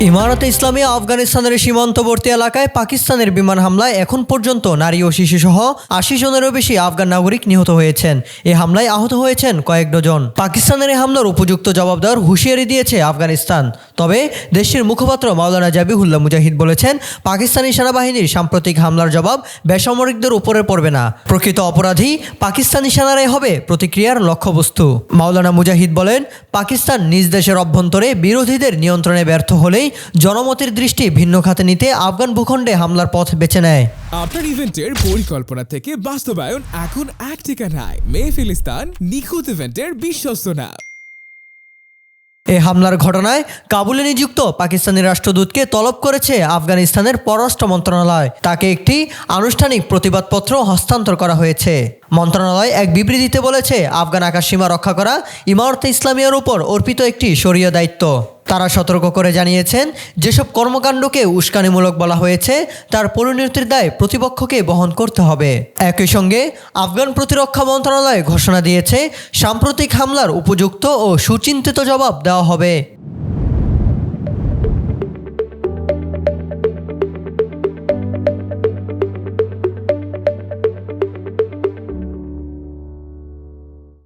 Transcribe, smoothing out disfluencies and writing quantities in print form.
ইমারতে ইসলামিয়া আফগানিস্তানের সীমান্তবর্তী এলাকায় পাকিস্তানের বিমান হামলায় এখন পর্যন্ত নারী ও শিশুসহ ৮০ জনেরও বেশি আফগান নাগরিক নিহত হয়েছেন। এই হামলায় আহত হয়েছেন কয়েক ডজন। পাকিস্তানের এই হামলার উপযুক্ত জবাব দেওয়ার হুঁশিয়ারি দিয়েছে আফগানিস্তান। তবে দেশটির মুখপাত্র মাওলানা জাবিহুল্লাহ মুজাহিদ বলেছেন, পাকিস্তানি সেনাবাহিনীর সাম্প্রতিক হামলার জবাব বেসামরিকদের উপরে পড়বে না। প্রকৃত অপরাধী পাকিস্তানি সেনারাই হবে প্রতিক্রিয়ার লক্ষ্যবস্তু। মাওলানা মুজাহিদ বলেন, পাকিস্তান নিজ দেশের অভ্যন্তরে বিরোধীদের নিয়ন্ত্রণে ব্যর্থ হলেই জনমতের দৃষ্টি ভিন্ন খাতে নিতে আফগান ভূখণ্ডে হামলার পথ বেছে নেয়। আপনার ইভেন্টের পরিকল্পনা থেকে বাস্তবায়ন এখন এক ঠিকানায়। মেহফিলিস্তান নিখুঁত ইভেন্টের বিশ্বস্ত নাম। এই হামলার ঘটনায় কাবুলে নিযুক্ত পাকিস্তানি রাষ্ট্রদূতকে তলব করেছে আফগানিস্তানের পররাষ্ট্র মন্ত্রণালয়। তাকে একটি আনুষ্ঠানিক প্রতিবাদপত্র হস্তান্তর করা হয়েছে। মন্ত্রণালয় এক বিবৃতিতে বলেছে, আফগান আকাশসীমা রক্ষা করা ইমারতে ইসলামিয়ার উপর অর্পিত একটি শরীয় দায়িত্ব। তারা সতর্ক করে জানিয়েছেন, যেসব কর্মকাণ্ডকে উস্কানিমূলক বলা হয়েছে তার পরিণতির দায় প্রতিপক্ষকে বহন করতে হবে। একই সঙ্গে আফগান প্রতিরক্ষা মন্ত্রণালয় ঘোষণা দিয়েছে, সাম্প্রতিক হামলার উপযুক্ত ও সুচিন্তিত জবাব দেওয়া হবে।